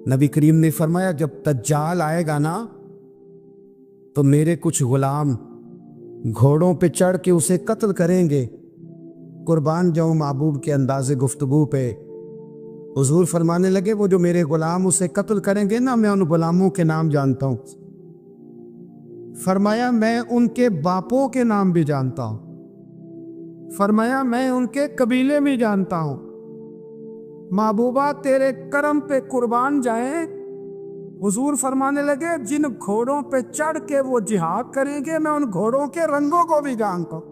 نبی کریم نے فرمایا جب دجال آئے گا نا تو میرے کچھ غلام گھوڑوں پہ چڑھ کے اسے قتل کریں گے۔ قربان جاؤں محبوب کے انداز گفتگو پہ۔ حضور فرمانے لگے وہ جو میرے غلام اسے قتل کریں گے نا، میں ان غلاموں کے نام جانتا ہوں۔ فرمایا میں ان کے باپوں کے نام بھی جانتا ہوں، فرمایا میں ان کے قبیلے بھی جانتا ہوں۔ محبوبہ تیرے کرم پہ قربان جائیں۔ حضور فرمانے لگے جن گھوڑوں پہ چڑھ کے وہ جہاد کریں گے میں ان گھوڑوں کے رنگوں کو بھی جانتا ہوں۔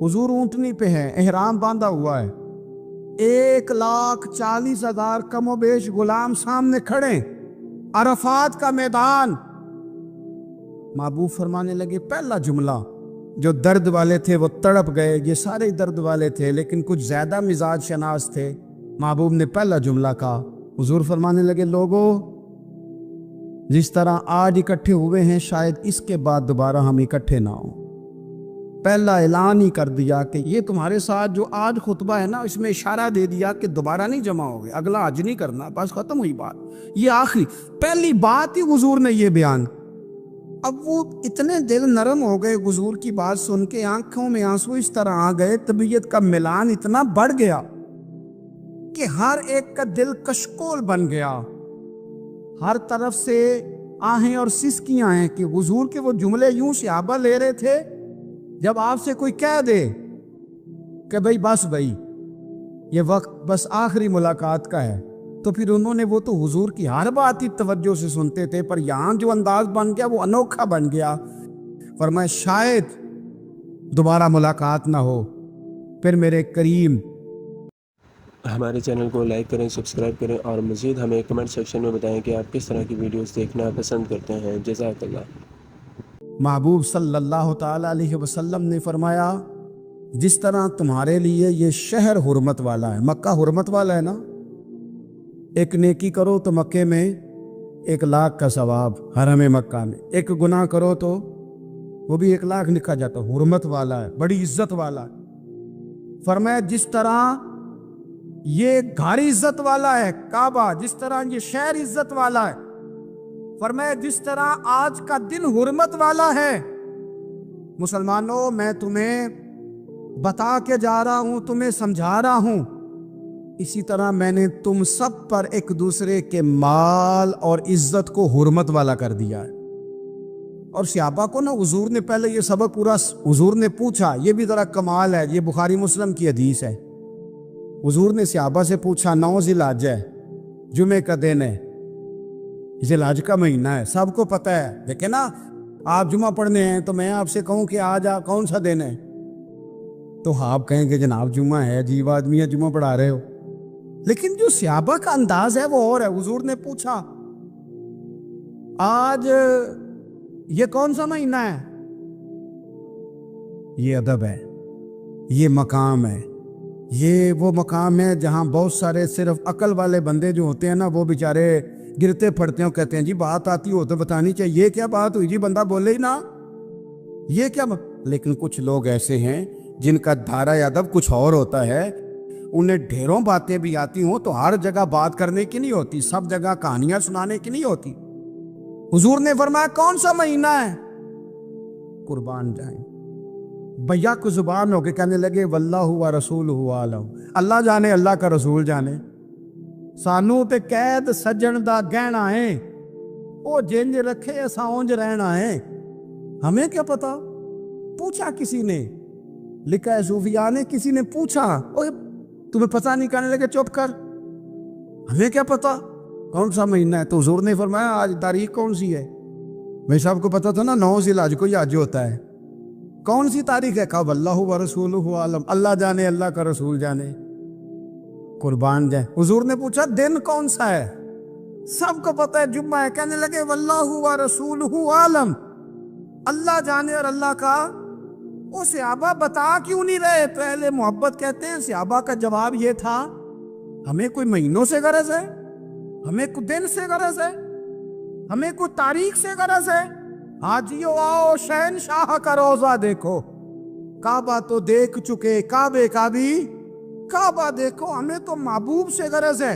حضور اونٹنی پہ ہے، احرام باندھا ہوا ہے، 1,40,000 کم و بیش غلام سامنے کھڑے، عرفات کا میدان۔ محبوب فرمانے لگے پہلا جملہ، جو درد والے تھے وہ تڑپ گئے، یہ سارے درد والے تھے لیکن کچھ زیادہ مزاج شناس تھے۔ محبوب نے پہلا جملہ کہا، حضور فرمانے لگے لوگو جس طرح آج اکٹھے ہوئے ہیں شاید اس کے بعد دوبارہ ہم اکٹھے نہ ہوں۔ پہلا اعلان ہی کر دیا کہ یہ تمہارے ساتھ جو آج خطبہ ہے نا، اس میں اشارہ دے دیا کہ دوبارہ نہیں جمع ہوگے، اگلا حج نہیں کرنا، بس ختم ہوئی بات۔ یہ آخری پہلی بات ہی حضور نے یہ بیان۔ اب وہ اتنے دل نرم ہو گئے حضور کی بات سن کے، آنکھوں میں آنسو اس طرح آ گئے، طبیعت کا ملان اتنا بڑھ گیا کہ ہر ایک کا دل کشکول بن گیا، ہر طرف سے آہیں اور سسکیاں ہیں کہ حضور کے وہ جملے یوں صحابہ لے رہے تھے جب آپ سے کوئی کہہ دے کہ بھائی یہ وقت بس آخری ملاقات کا ہے، تو پھر انہوں نے وہ تو حضور کی ہر بات ہی توجہ سے سنتے تھے، پر یہاں جو انداز بن گیا وہ انوکھا بن گیا۔ فرمایا شاید دوبارہ ملاقات نہ ہو، پھر میرے کریم۔ ہمارے چینل کو لائک کریں، سبسکرائب کریں اور مزید ہمیں کمنٹ سیکشن میں بتائیں کہ آپ کس طرح کی ویڈیوز دیکھنا پسند کرتے ہیں۔ جزاک اللہ۔ محبوب صلی اللہ تعالیٰ علیہ وسلم نے فرمایا جس طرح تمہارے لیے یہ شہر حرمت والا ہے، مکہ حرمت والا ہے نا، ایک نیکی کرو تو مکے میں 1,00,000 کا ثواب، حرم مکہ میں ایک گناہ کرو تو وہ بھی 1,00,000 لکھا جاتا، حرمت والا ہے، بڑی عزت والا ہے۔ فرمایا جس طرح یہ گھر عزت والا ہے کعبہ، جس طرح یہ شہر عزت والا ہے، فرمایا جس طرح آج کا دن حرمت والا ہے، مسلمانوں میں تمہیں بتا کے جا رہا ہوں، تمہیں سمجھا رہا ہوں، اسی طرح میں نے تم سب پر ایک دوسرے کے مال اور عزت کو حرمت والا کر دیا ہے۔ اور صحابہ کو نا حضور نے پہلے یہ سبق پورا حضور نے پوچھا، یہ بھی ذرا کمال ہے، یہ بخاری مسلم کی حدیث ہے۔ حضور نے صحابہ سے پوچھا 9 ذی الحج ہے، جمعے کا دن ہے، ذی الحج کا مہینہ ہے، سب کو پتہ ہے، دیکھیں نا آپ جمعہ پڑھنے ہیں تو میں آپ سے کہوں کہ آج آپ کون سا دن ہے تو آپ کہیں کہ جناب جمعہ ہے، عجیب آدمی ہے جمعہ پڑھا رہے ہو، لیکن جو صحابہ کا انداز ہے وہ اور ہے۔ حضور نے پوچھا آج یہ کون سا مہینہ ہے، یہ ادب ہے، یہ مقام ہے، یہ وہ مقام ہے جہاں بہت سارے صرف عقل والے بندے جو ہوتے ہیں نا وہ بیچارے گرتے پھڑتے ہیں، کہتے ہیں جی بات آتی ہو تو بتانی چاہیے، یہ کیا بات ہوئی جی، بندہ بولے ہی نا، یہ کیا لیکن کچھ لوگ ایسے ہیں جن کا دھارا ادب کچھ اور ہوتا ہے، انہیں ڈھیروں باتیں بھی آتی ہوں تو ہر جگہ بات کرنے کی نہیں ہوتی، سب جگہ کہانیاں سنانے کی نہیں ہوتی۔ حضور نے فرمایا کون سا مہینہ ہے، قربان جائیں بھیا کو زبان ہو کے کہنے لگے واللہ و رسولہ عالم، اللہ جانے اللہ کا رسول جانے، سانو تے قید سجن دا گہنا ہے، او جنج رکھے اساں اونج رہنا ہے، ہمیں کیا پتا، پوچھا کسی نے، لکھا ہے صوفیاء نے، کسی نے پوچھا اوہ تمہیں پتہ نہیں، کہنے لگے چپ کر، ہمیں کیا پتا کون سا مہینہ ہے، تو حضور نے فرمایا آج تاریخ کون سی ہے، بھائی صاحب کو پتا تھا نا 9 ذی الحج کو یہ حج ہوتا ہے، کون سی تاریخ ہے، کہا واللہ و رسولہ عالم، اللہ جانے اللہ کا رسول جانے، قربان جائیں۔ حضور نے پوچھا دن کون سا ہے، سب کو پتا ہے جمعہ ہے، کہنے لگے واللہ و رسولہ عالم، اللہ جانے اور اللہ کا، وہ صحابہ بتا کیوں نہیں رہے، پہلے محبت کہتے ہیں، صحابہ کا جواب یہ تھا ہمیں کوئی مہینوں سے غرض ہے، ہمیں کوئی دن سے غرض ہے، ہمیں کوئی تاریخ سے غرض ہے، حاجیو آؤ شہنشاہ کا روزہ دیکھو، کعبہ تو دیکھ چکے، کعبے کا بھی کعبہ دیکھو، ہمیں تو محبوب سے غرض ہے،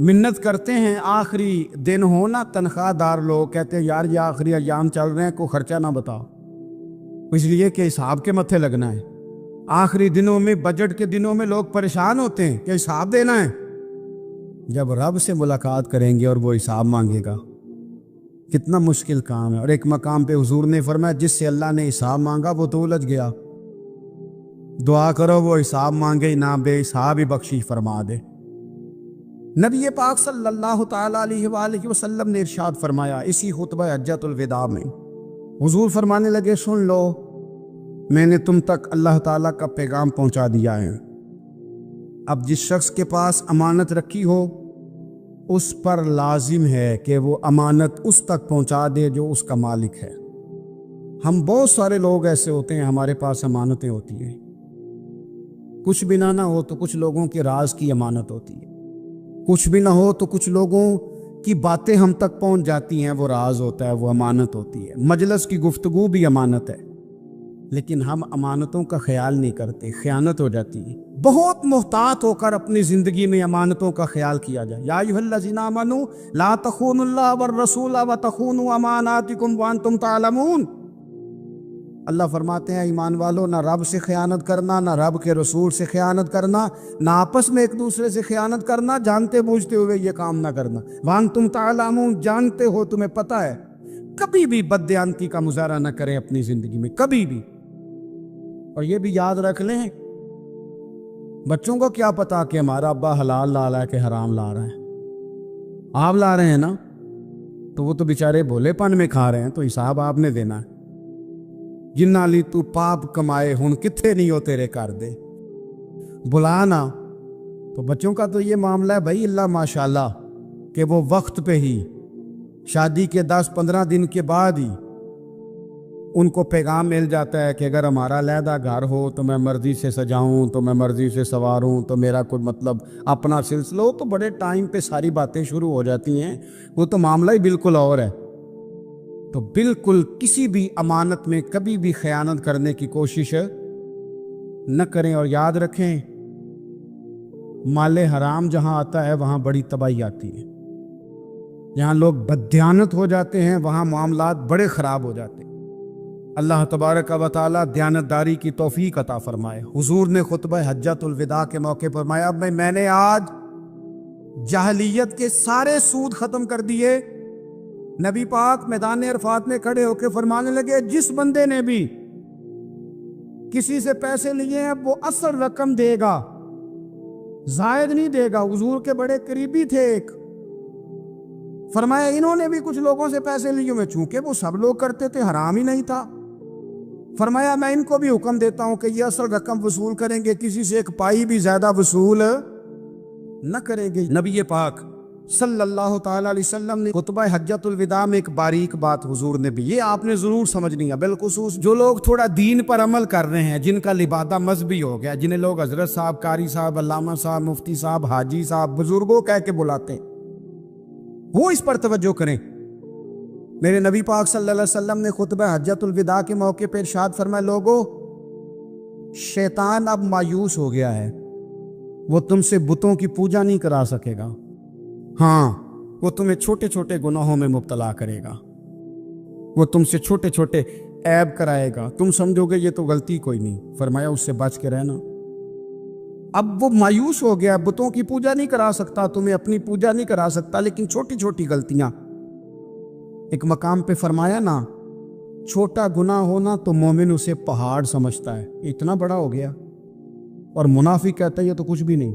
منت کرتے ہیں آخری دن ہو نا، تنخواہ دار لوگ کہتے ہیں یار یہ آخری ایام چل رہے ہیں، کوئی خرچہ نہ بتاؤ، اس لیے کہ حساب کے متھے لگنا ہے۔ آخری دنوں میں، بجٹ کے دنوں میں لوگ پریشان ہوتے ہیں کہ حساب دینا ہے۔ جب رب سے ملاقات کریں گے اور وہ حساب مانگے گا، کتنا مشکل کام ہے۔ اور ایک مقام پہ حضور نے فرمایا جس سے اللہ نے حساب مانگا وہ تو الجھ گیا، دعا کرو وہ حساب مانگے نہ، بے حساب ہی بخشش فرما دے۔ نبی پاک صلی اللہ تعالیٰ علیہ وآلہ وسلم نے ارشاد فرمایا اسی خطبہ حجۃ الوداع میں، حضور فرمانے لگے سن لو، میں نے تم تک اللہ تعالیٰ کا پیغام پہنچا دیا ہے، اب جس شخص کے پاس امانت رکھی ہو اس پر لازم ہے کہ وہ امانت اس تک پہنچا دے جو اس کا مالک ہے۔ ہم بہت سارے لوگ ایسے ہوتے ہیں ہمارے پاس امانتیں ہوتی ہیں، کچھ بھی نہ ہو تو کچھ لوگوں کے راز کی امانت ہوتی ہے، کچھ بھی نہ ہو تو کچھ لوگوں کی باتیں ہم تک پہنچ جاتی ہیں، وہ راز ہوتا ہے، وہ امانت ہوتی ہے۔ مجلس کی گفتگو بھی امانت ہے، لیکن ہم امانتوں کا خیال نہیں کرتے، خیانت ہو جاتی ہے۔ بہت محتاط ہو کر اپنی زندگی میں امانتوں کا خیال کیا جائے۔ یا ایھا الذین آمنوا لا تخونوا اللہ والرسول وتخونوا اماناتکم وانتم تعلمون۔ اللہ فرماتے ہیں ایمان والو، نہ رب سے خیانت کرنا، نہ رب کے رسول سے خیانت کرنا، نہ آپس میں ایک دوسرے سے خیانت کرنا، جانتے بوجھتے ہوئے یہ کام نہ کرنا۔ وانتم تعلمون، جانتے ہو، تمہیں پتہ ہے۔ کبھی بھی بددیانتی کا مظاہرہ نہ کریں اپنی زندگی میں، کبھی بھی۔ اور یہ بھی یاد رکھ لیں، بچوں کو کیا پتا کہ ہمارا ابا حلال لا رہا ہے کہ حرام لا رہا ہے؟ آپ لا رہے ہیں نا، تو وہ تو بیچارے بھولے پن میں کھا رہے ہیں، تو حساب آپ نے دینا ہے۔ جنہ لی تو پاپ کمائے ہن کتھے نہیں ہو تیرے کر دے، بلانا۔ تو بچوں کا تو یہ معاملہ ہے بھائی، اللہ ماشاءاللہ کہ وہ وقت پہ ہی، شادی کے 10-15 دن کے بعد ہی ان کو پیغام مل جاتا ہے کہ اگر ہمارا علیحدہ گھر ہو تو میں مرضی سے سجاؤں، تو میں مرضی سے سنواروں، تو میرا کوئی مطلب اپنا سلسلہ ہو، تو بڑے ٹائم پہ ساری باتیں شروع ہو جاتی ہیں، وہ تو معاملہ ہی بالکل اور ہے۔ تو بالکل کسی بھی امانت میں کبھی بھی خیانت کرنے کی کوشش نہ کریں، اور یاد رکھیں مال حرام جہاں آتا ہے وہاں بڑی تباہی آتی ہے۔ جہاں لوگ بددیانت ہو جاتے ہیں وہاں معاملات بڑے خراب ہو جاتے ہیں۔ اللہ تبارک و تعالیٰ دیانتداری کی توفیق عطا فرمائے۔ حضور نے خطبہ حجۃ الوداع کے موقع پر فرمایا میں نے آج جاہلیت کے سارے سود ختم کر دیے۔ نبی پاک میدان عرفات میں کھڑے ہو کے فرمانے لگے جس بندے نے بھی کسی سے پیسے لیے ہیں وہ اصل رقم دے گا، زائد نہیں دے گا۔ حضور کے بڑے قریبی تھے ایک، فرمایا انہوں نے بھی کچھ لوگوں سے پیسے لیے ہوئے، چونکہ وہ سب لوگ کرتے تھے، حرام ہی نہیں تھا۔ فرمایا میں ان کو بھی حکم دیتا ہوں کہ یہ اصل رقم وصول کریں گے، کسی سے ایک پائی بھی زیادہ وصول نہ کریں گے۔ نبی پاک صلی اللہ تعالیٰ علیہ وسلم نے خطبہ حجۃ الوداع میں ایک باریک بات حضور نے بھی، یہ آپ نے ضرور سمجھنی ہے، بالخصوص جو لوگ تھوڑا دین پر عمل کر رہے ہیں، جن کا لبادہ مذہبی ہو گیا، جنہیں لوگ حضرت صاحب، قاری صاحب، علامہ صاحب، مفتی صاحب، حاجی صاحب، بزرگوں کہہ کے بلاتے ہیں، وہ اس پر توجہ کریں۔ میرے نبی پاک صلی اللہ علیہ وسلم نے خطبہ حجۃ الوداع کے موقع پہ ارشاد فرمایا لوگو، شیطان اب مایوس ہو گیا ہے، وہ تم سے بتوں کی پوجا نہیں کرا سکے گا، ہاں وہ تمہیں چھوٹے چھوٹے گناہوں میں مبتلا کرے گا، وہ تم سے چھوٹے چھوٹے عیب کرائے گا، تم سمجھو گے یہ تو غلطی کوئی نہیں، فرمایا اس سے بچ کے رہنا۔ اب وہ مایوس ہو گیا، بتوں کی پوجا نہیں کرا سکتا، تمہیں اپنی پوجا نہیں کرا سکتا، لیکن چھوٹی چھوٹی غلطیاں، ایک مقام پہ فرمایا نا چھوٹا گناہ ہونا تو مومن اسے پہاڑ سمجھتا ہے، اتنا بڑا ہو گیا، اور منافق کہتا ہے یہ تو کچھ بھی نہیں۔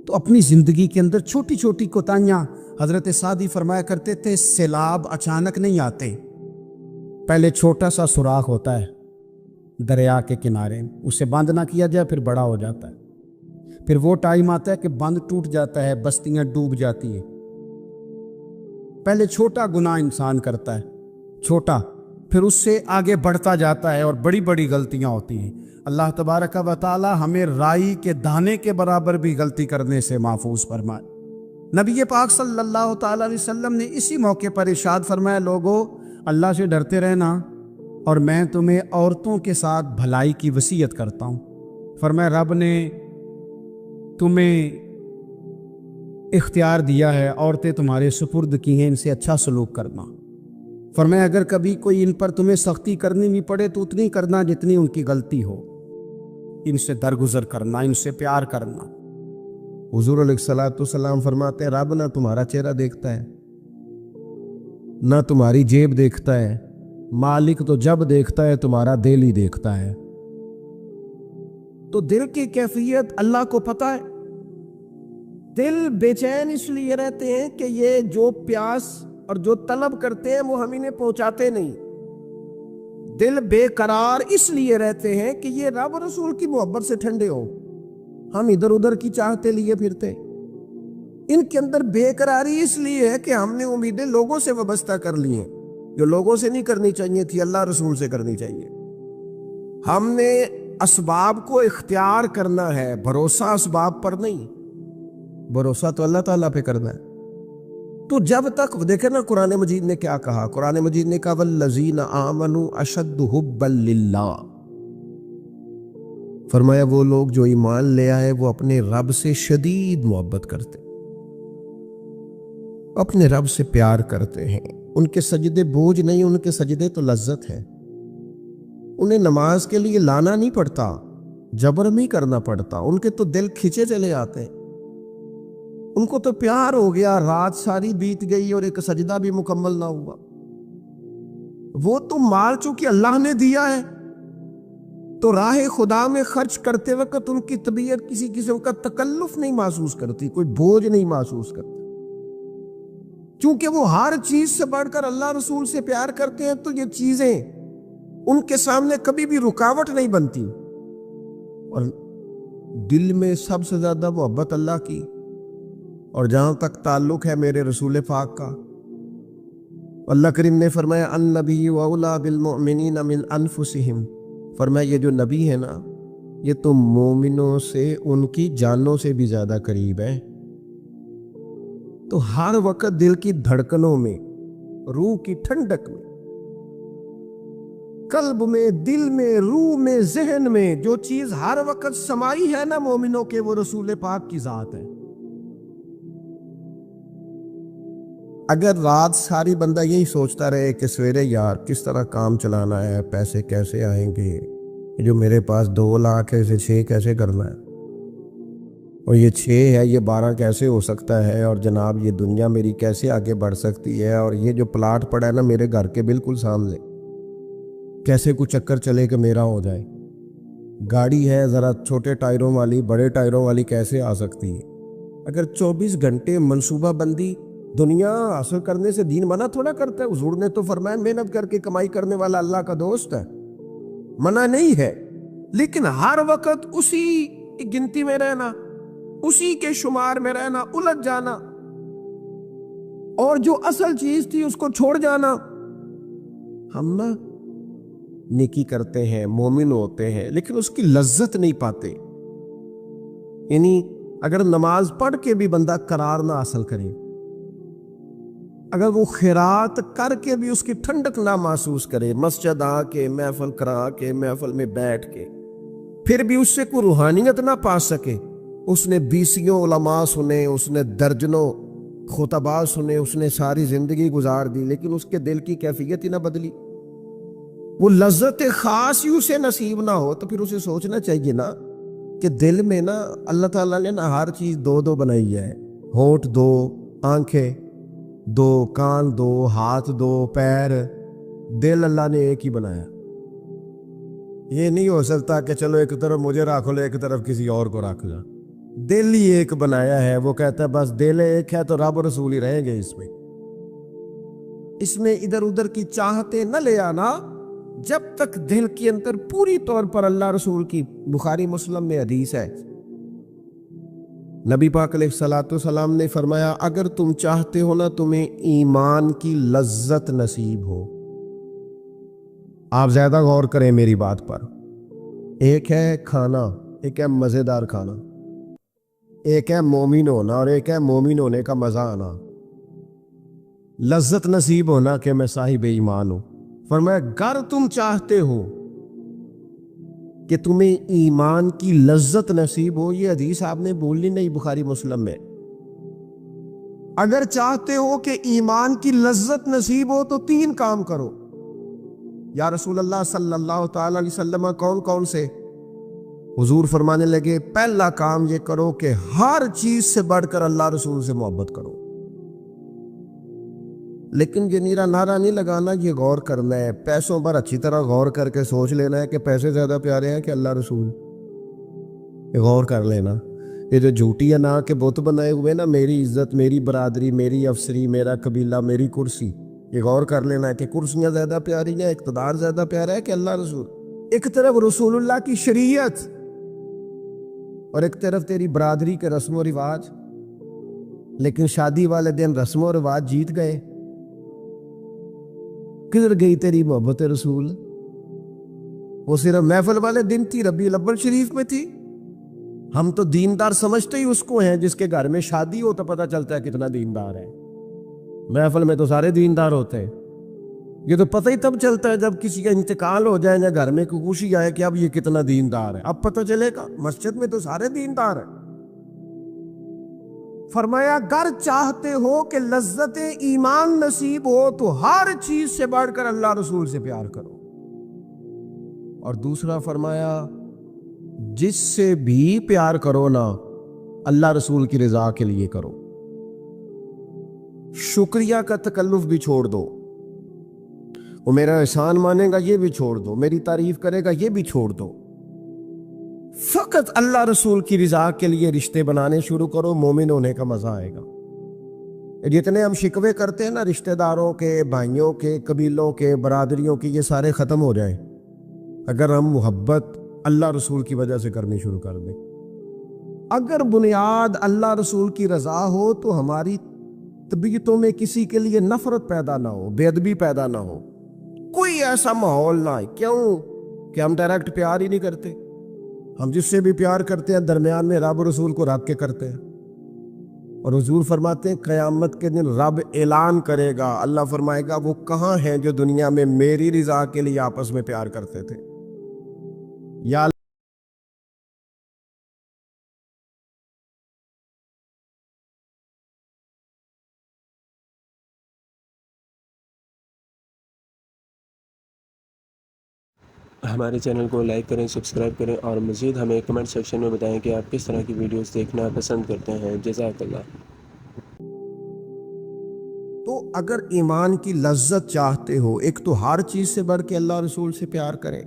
تو اپنی زندگی کے اندر چھوٹی چھوٹی کوتاہیاں، حضرت سعدی فرمایا کرتے تھے سیلاب اچانک نہیں آتے، پہلے چھوٹا سا سوراخ ہوتا ہے دریا کے کنارے، اسے بند نہ کیا جائے پھر بڑا ہو جاتا ہے، پھر وہ ٹائم آتا ہے کہ بند ٹوٹ جاتا ہے، بستیاں ڈوب جاتی ہیں۔ پہلے چھوٹا گناہ انسان کرتا ہے، چھوٹا، پھر اس سے آگے بڑھتا جاتا ہے اور بڑی بڑی غلطیاں ہوتی ہیں۔ اللہ تبارک و تعالی ہمیں رائی کے دانے کے برابر بھی غلطی کرنے سے محفوظ فرمائے۔ نبی پاک صلی اللہ تعالی علیہ وسلم نے اسی موقع پر ارشاد فرمایا لوگو اللہ سے ڈرتے رہنا، اور میں تمہیں عورتوں کے ساتھ بھلائی کی وصیت کرتا ہوں۔ فرمایا رب نے تمہیں اختیار دیا ہے، عورتیں تمہارے سپرد کی ہیں، ان سے اچھا سلوک کرنا۔ فرمایا اگر کبھی کوئی ان پر تمہیں سختی کرنی بھی پڑے تو اتنی کرنا جتنی ان کی غلطی ہو، ان سے درگزر کرنا، ان سے پیار کرنا۔ حضور علیہ الصلوۃ والسلام فرماتے ہیں رب نہ تمہارا چہرہ دیکھتا ہے، نہ تمہاری جیب دیکھتا ہے، مالک تو جب دیکھتا ہے تمہارا دل ہی دیکھتا ہے۔ تو دل کی کیفیت اللہ کو پتہ ہے۔ دل بے چین اس لیے رہتے ہیں کہ یہ جو پیاس اور جو طلب کرتے ہیں وہ ہم انہیں پہنچاتے نہیں۔ دل بے قرار اس لیے رہتے ہیں کہ یہ رب اور رسول کی محبت سے ٹھنڈے ہو، ہم ادھر ادھر کی چاہتے لیے پھرتے۔ ان کے اندر بے قراری اس لیے ہے کہ ہم نے امیدیں لوگوں سے وابستہ کر لی ہیں، جو لوگوں سے نہیں کرنی چاہیے تھی، اللہ رسول سے کرنی چاہیے۔ ہم نے اسباب کو اختیار کرنا ہے، بھروسہ اسباب پر نہیں، بھروسہ تو اللہ تعالیٰ پہ کرنا ہے۔ تو جب تک دیکھیں نا قرآن مجید نے کیا کہا، قرآن مجید نے کہا والذین آمنوا اشد حبا للہ، فرمایا وہ لوگ جو ایمان لے آئے وہ اپنے رب سے شدید محبت کرتے، اپنے رب سے پیار کرتے ہیں۔ ان کے سجدے بوجھ نہیں، ان کے سجدے تو لذت ہے۔ انہیں نماز کے لیے لانا نہیں پڑتا، جبر نہیں کرنا پڑتا، ان کے تو دل کھچے چلے آتے ہیں، ان کو تو پیار ہو گیا، رات ساری بیت گئی اور ایک سجدہ بھی مکمل نہ ہوا۔ وہ تو مال چونکہ اللہ نے دیا ہے تو راہ خدا میں خرچ کرتے وقت ان کی طبیعت کسی قسم کا تکلف نہیں محسوس کرتی، کوئی بوجھ نہیں محسوس کرتی، چونکہ وہ ہر چیز سے بڑھ کر اللہ رسول سے پیار کرتے ہیں۔ تو یہ چیزیں ان کے سامنے کبھی بھی رکاوٹ نہیں بنتی، اور دل میں سب سے زیادہ محبت اللہ کی، اور جہاں تک تعلق ہے میرے رسول پاک کا، اللہ کریم نے فرمایا النبی اولیٰ بالمؤمنین من انفسہم، فرمایا یہ جو نبی ہے نا یہ تو مومنوں سے ان کی جانوں سے بھی زیادہ قریب ہے۔ تو ہر وقت دل کی دھڑکنوں میں، روح کی ٹھنڈک میں، قلب میں، دل میں، روح میں، ذہن میں جو چیز ہر وقت سمائی ہے نا مومنوں کے، وہ رسول پاک کی ذات ہے۔ اگر رات ساری بندہ یہی سوچتا رہے کہ سویرے یار کس طرح کام چلانا ہے، پیسے کیسے آئیں گے، جو میرے پاس 2 لاکھ ہے اسے 6 کیسے کرنا ہے، اور یہ 6 ہے یہ 12 کیسے ہو سکتا ہے، اور جناب یہ دنیا میری کیسے آگے بڑھ سکتی ہے، اور یہ جو پلاٹ پڑا ہے نا میرے گھر کے بالکل سامنے، کیسے کوئی چکر چلے کہ میرا ہو جائے، گاڑی ہے ذرا چھوٹے ٹائروں والی بڑے ٹائروں والی کیسے آ سکتی ہے۔ اگر 24 گھنٹے منصوبہ بندی دنیا حاصل کرنے سے دین منع تھوڑا کرتا ہے۔ حضور نے تو فرمایا محنت کر کے کمائی کرنے والا اللہ کا دوست ہے، منع نہیں ہے، لیکن ہر وقت اسی کی گنتی میں رہنا، اسی کے شمار میں رہنا، الجھ جانا، اور جو اصل چیز تھی اس کو چھوڑ جانا۔ ہم نا نیکی کرتے ہیں، مومن ہوتے ہیں، لیکن اس کی لذت نہیں پاتے۔ یعنی اگر نماز پڑھ کے بھی بندہ قرار نہ حاصل کرے، اگر وہ خیرات کر کے بھی اس کی ٹھنڈک نہ محسوس کرے، مسجد آ کے محفل کرا کے محفل میں بیٹھ کے پھر بھی اس سے کوئی روحانیت نہ پا سکے، اس نے 20 علماء سنے، اس نے درجنوں خطباء سنے، اس نے ساری زندگی گزار دی، لیکن اس کے دل کی کیفیت ہی نہ بدلی، وہ لذت خاص ہی اسے نصیب نہ ہو، تو پھر اسے سوچنا چاہیے نا کہ دل میں نا اللہ تعالیٰ نے نا ہر چیز 2 بنائی ہے، ہونٹ 2، آنکھیں 2، کان 2، ہاتھ 2، پیر، دل اللہ نے ایک ہی بنایا۔ یہ نہیں ہو سکتا کہ چلو ایک طرف مجھے رکھ لو ایک طرف کسی اور کو رکھ لو، دل ہی ایک بنایا ہے۔ وہ کہتا ہے بس دل ایک ہے تو رب اور رسول ہی رہیں گے اس میں ادھر ادھر کی چاہتے نہ لے آنا، جب تک دل کے اندر پوری طور پر اللہ رسول کی، بخاری مسلم میں حدیث ہے، نبی پاک علیہ الصلوۃ والسلام نے فرمایا اگر تم چاہتے ہو نا تمہیں ایمان کی لذت نصیب ہو، آپ زیادہ غور کریں میری بات پر، ایک ہے کھانا، ایک ہے مزیدار کھانا، ایک ہے مومن ہونا اور ایک ہے مومن ہونے کا مزہ آنا، لذت نصیب ہونا کہ میں صاحب ایمان ہوں۔ فرمایا اگر تم چاہتے ہو کہ تمہیں ایمان کی لذت نصیب ہو، یہ حدیث آپ نے بولنی نہیں، بخاری مسلم میں، اگر چاہتے ہو کہ ایمان کی لذت نصیب ہو تو 3 کام کرو۔ یا رسول اللہ صلی اللہ تعالی علیہ وسلم کون کون سے؟ حضور فرمانے لگے پہلا کام یہ کرو کہ ہر چیز سے بڑھ کر اللہ رسول سے محبت کرو۔ لیکن یہ نیرا نعرہ نہیں لگانا، یہ غور کرنا ہے، پیسوں پر اچھی طرح غور کر کے سوچ لینا ہے کہ پیسے زیادہ پیارے ہیں کہ اللہ رسول، یہ غور کر لینا۔ یہ جو جھوٹی ہے نا کہ بت بنائے ہوئے نا، میری عزت، میری برادری، میری افسری، میرا قبیلہ، میری کرسی، یہ غور کر لینا ہے کہ کرسیاں زیادہ پیاری ہیں، اقتدار زیادہ پیارا ہے کہ اللہ رسول۔ ایک طرف رسول اللہ کی شریعت اور ایک طرف تیری برادری کے رسم و رواج، لیکن شادی والے دن رسم و رواج جیت گئے۔ کدھر گئی تیری محبت رسول؟ وہ صرف محفل والے دن تھی، ربیع الاول شریف میں تھی۔ ہم تو دیندار سمجھتے ہی اس کو ہیں جس کے گھر میں شادی ہو تو پتہ چلتا ہے کتنا دیندار ہے۔ محفل میں تو سارے دیندار ہوتے ہیں، یہ تو پتہ ہی تب چلتا ہے جب کسی کا انتقال ہو جائے یا گھر میں کوئی خوشی آئے کہ اب یہ کتنا دیندار ہے، اب پتہ چلے گا۔ مسجد میں تو سارے دیندار ہیں۔ فرمایا اگر چاہتے ہو کہ لذت ایمان نصیب ہو تو ہر چیز سے بڑھ کر اللہ رسول سے پیار کرو۔ اور دوسرا فرمایا جس سے بھی پیار کرو نا اللہ رسول کی رضا کے لیے کرو۔ شکریہ کا تکلف بھی چھوڑ دو، وہ میرا احسان مانے گا یہ بھی چھوڑ دو، میری تعریف کرے گا یہ بھی چھوڑ دو، فقط اللہ رسول کی رضا کے لیے رشتے بنانے شروع کرو، مومن ہونے کا مزہ آئے گا۔ جتنے ہم شکوے کرتے ہیں نا رشتہ داروں کے، بھائیوں کے، قبیلوں کے، برادریوں کی، یہ سارے ختم ہو جائیں اگر ہم محبت اللہ رسول کی وجہ سے کرنی شروع کر دیں۔ اگر بنیاد اللہ رسول کی رضا ہو تو ہماری طبیعتوں میں کسی کے لیے نفرت پیدا نہ ہو، بے ادبی پیدا نہ ہو، کوئی ایسا ماحول نہ ہے۔ کیوں کہ ہم ڈائریکٹ پیار ہی نہیں کرتے، ہم جس سے بھی پیار کرتے ہیں درمیان میں رب رسول کو رکھ کے کرتے ہیں۔ اور حضور فرماتے ہیں قیامت کے دن رب اعلان کرے گا، اللہ فرمائے گا وہ کہاں ہیں جو دنیا میں میری رضا کے لیے آپس میں پیار کرتے تھے؟ یا ہمارے چینل کو لائک کریں، سبسکرائب کریں اور مزید ہمیں کمنٹ سیکشن میں بتائیں کہ آپ کس طرح کی ویڈیوز دیکھنا پسند کرتے ہیں۔ جزاک اللہ۔ تو اگر ایمان کی لذت چاہتے ہو، ایک تو ہر چیز سے بڑھ کے اللہ رسول سے پیار کریں،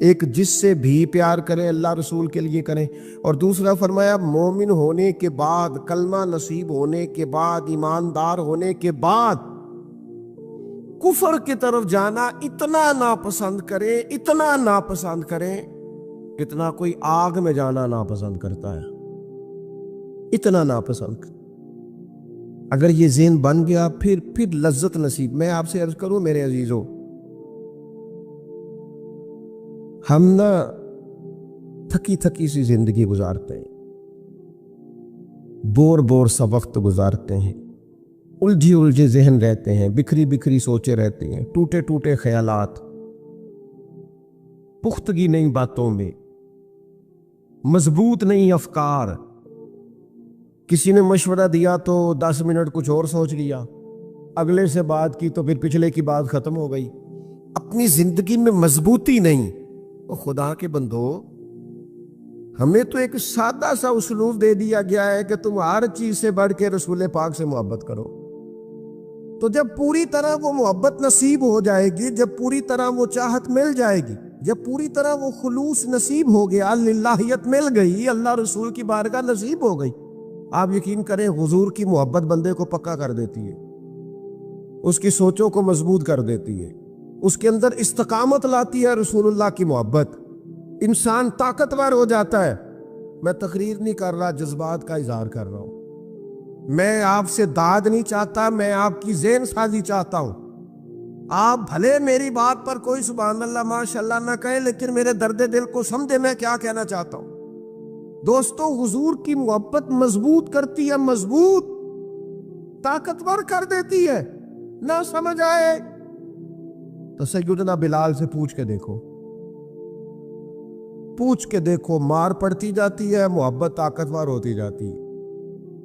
ایک جس سے بھی پیار کریں اللہ رسول کے لیے کریں، اور دوسرا فرمایا مومن ہونے کے بعد، کلمہ نصیب ہونے کے بعد، ایماندار ہونے کے بعد کفر کی طرف جانا اتنا ناپسند کریں، اتنا ناپسند کریں اتنا کوئی آگ میں جانا ناپسند کرتا ہے، اتنا ناپسند۔ اگر یہ ذہن بن گیا پھر لذت نصیب۔ میں آپ سے عرض کروں میرے عزیزوں، ہم نا تھکی تھکی سی زندگی گزارتے ہیں، بور سا وقت گزارتے ہیں، الجھے ذہن رہتے ہیں، بکھری سوچے رہتے ہیں، ٹوٹے خیالات، پختگی نہیں باتوں میں، مضبوط نہیں افکار۔ کسی نے مشورہ دیا تو 10 منٹ کچھ اور سوچ لیا، اگلے سے بات کی تو پھر پچھلے کی بات ختم ہو گئی، اپنی زندگی میں مضبوطی نہیں۔ خدا کے بندو، ہمیں تو ایک سادہ سا اسلوب دے دیا گیا ہے کہ تم ہر چیز سے بڑھ کے رسول پاک سے محبت کرو۔ تو جب پوری طرح وہ محبت نصیب ہو جائے گی، جب پوری طرح وہ چاہت مل جائے گی، جب پوری طرح وہ خلوص نصیب ہو گیا، للہیت مل گئی، اللہ رسول کی بارگاہ نصیب ہو گئی، آپ یقین کریں حضور کی محبت بندے کو پکا کر دیتی ہے، اس کی سوچوں کو مضبوط کر دیتی ہے، اس کے اندر استقامت لاتی ہے رسول اللہ کی محبت، انسان طاقتور ہو جاتا ہے۔ میں تقریر نہیں کر رہا، جذبات کا اظہار کر رہا ہوں۔ میں آپ سے داد نہیں چاہتا، میں آپ کی ذہن سازی چاہتا ہوں۔ آپ بھلے میری بات پر کوئی سبحان اللہ ماشاءاللہ نہ کہے، لیکن میرے درد دل کو سمجھے میں کیا کہنا چاہتا ہوں۔ دوستو، حضور کی محبت مضبوط کرتی ہے، مضبوط، طاقتور کر دیتی ہے۔ نہ سمجھ آئے تو سیدنا بلال سے پوچھ کے دیکھو، مار پڑتی جاتی ہے، محبت طاقتور ہوتی جاتی ہے۔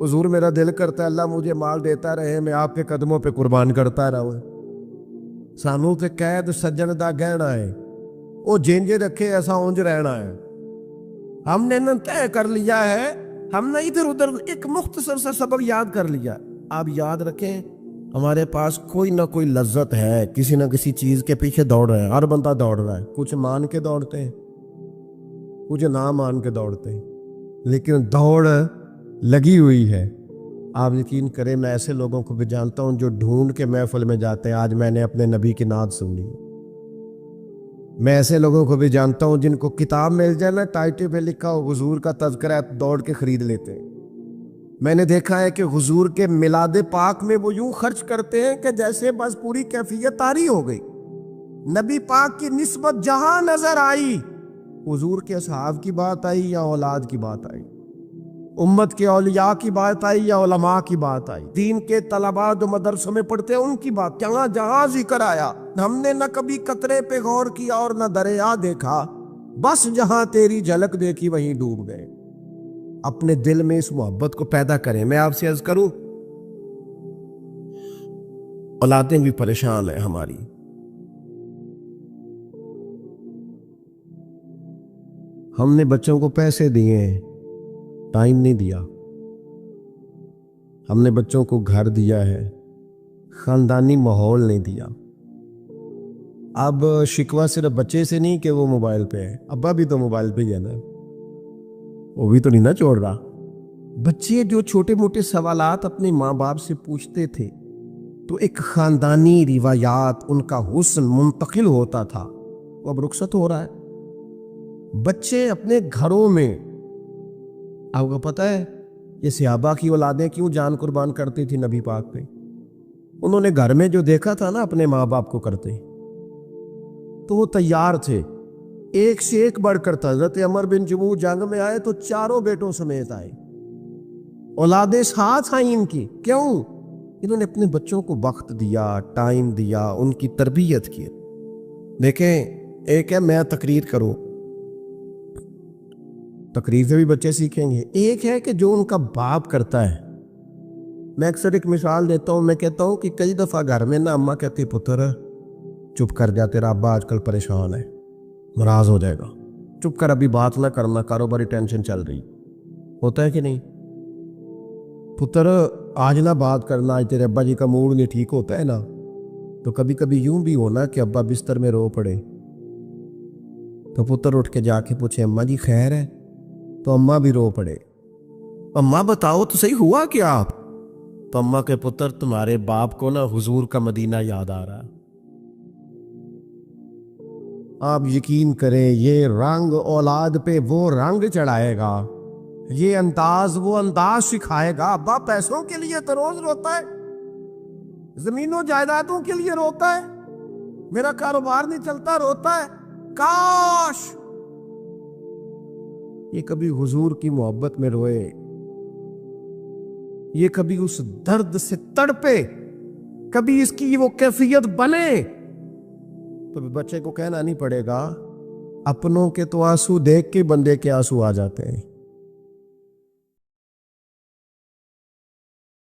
حضور میرا دل کرتا ہے اللہ مجھے مال دیتا رہے, میں آپ کے قدموں پہ قربان کرتا رہوں. سانو تے قید سجن دا گہنا ہے, وہ جینجے رکھے ایسا اونج رہنا ہے. ہم نے نہ طے کر لیا ہے, ہم نے ادھر ادھر ایک مختصر سا سبق یاد کر لیا. آپ یاد رکھیں ہمارے پاس کوئی نہ کوئی لذت ہے, کسی نہ کسی چیز کے پیچھے دوڑ رہے ہیں, ہر بندہ دوڑ رہا ہے. کچھ مان کے دوڑتے ہیں, کچھ نہ مان کے دوڑتے ہیں, لیکن دوڑ لگی ہوئی ہے. آپ یقین کریں میں ایسے لوگوں کو بھی جانتا ہوں جو ڈھونڈ کے محفل میں جاتے ہیں, آج میں نے اپنے نبی کی نعت سن لی. میں ایسے لوگوں کو بھی جانتا ہوں جن کو کتاب مل جائے نا, ٹائٹل پہ لکھا ہو حضور کا تذکرہ, دوڑ کے خرید لیتے ہیں. میں نے دیکھا ہے کہ حضور کے میلاد پاک میں وہ یوں خرچ کرتے ہیں کہ جیسے بس پوری کیفیت طاری ہو گئی. نبی پاک کی نسبت جہاں نظر آئی, حضور کے اصحاب کی بات آئی یا اولاد کی بات آئی, امت کے اولیاء کی بات آئی یا علماء کی بات آئی, دین کے طلباء جو مدرسوں میں پڑھتے ہیں ان کی بات, جہاں جہاں ذکر آیا ہم نے نہ کبھی قطرے پہ غور کیا اور نہ دریا دیکھا, بس جہاں تیری جھلک دیکھی وہیں ڈوب گئے. اپنے دل میں اس محبت کو پیدا کریں. میں آپ سے عرض کروں, اولادیں بھی پریشان ہیں ہماری. ہم نے بچوں کو پیسے دیے ہیں, ٹائم نہیں دیا. ہم نے بچوں کو گھر دیا ہے, خاندانی ماحول نہیں دیا. اب شکوہ صرف بچے سے نہیں کہ وہ موبائل پہ ہے, ابا بھی تو موبائل پہ ہی ہے نا, وہ بھی تو نہیں نا چھوڑ رہا. بچے جو چھوٹے موٹے سوالات اپنے ماں باپ سے پوچھتے تھے تو ایک خاندانی روایات, ان کا حسن منتقل ہوتا تھا, وہ اب رخصت ہو رہا ہے. بچے اپنے گھروں میں, آپ کو پتہ ہے یہ صحابہ کی اولادیں کیوں جان قربان کرتی تھی نبی پاک پہ؟ انہوں نے گھر میں جو دیکھا تھا نا اپنے ماں باپ کو کرتے, تو وہ تیار تھے. ایک سے ایک بڑھ کر تھا. حضرت عمر بن جموح جنگ میں آئے تو چاروں بیٹوں سمیت آئے, اولادیں ساتھ آئیں ان کی. کیوں؟ انہوں نے اپنے بچوں کو وقت دیا, ٹائم دیا, ان کی تربیت کی. دیکھیں ایک ہے میں تقریر کروں, تقریر سے بھی بچے سیکھیں گے. ایک ہے کہ جو ان کا باپ کرتا ہے. میں اکثر ایک مثال دیتا ہوں, میں کہتا ہوں کہ کئی دفعہ گھر میں نا اماں کہتی پتر چپ کر جا, تیرا ابا آج کل پریشان ہے, ناراض ہو جائے گا, چپ کر, ابھی بات نہ کرنا, کاروباری ٹینشن چل رہی. ہوتا ہے کہ نہیں؟ پتر آج نہ بات کرنا, آج تیرے ابا جی کا موڈ نہیں ٹھیک ہوتا ہے نا. تو کبھی کبھی یوں بھی ہونا کہ ابا بستر میں رو پڑے, تو پتر اٹھ کے جا کے پوچھے اماں جی خیر ہے, تو اماں بھی رو پڑے, اماں بتاؤ تو صحیح ہوا کیا آپ؟ تو اماں کے پتر تمہارے باپ کو نا حضور کا مدینہ یاد آ رہا ہے. آپ یقین کریں یہ رنگ اولاد پہ وہ رنگ چڑھائے گا, یہ انداز وہ انداز سکھائے گا. ابا پیسوں کے لیے تو روز روتا ہے, زمینوں جائیدادوں کے لیے روتا ہے, میرا کاروبار نہیں چلتا روتا ہے. کاش یہ کبھی حضور کی محبت میں روئے, یہ کبھی اس درد سے تڑپے, کبھی اس کی وہ کیفیت بنے, تو بچے کو کہنا نہیں پڑے گا. اپنوں کے تو آنسو دیکھ کے بندے کے آنسو آ جاتے ہیں.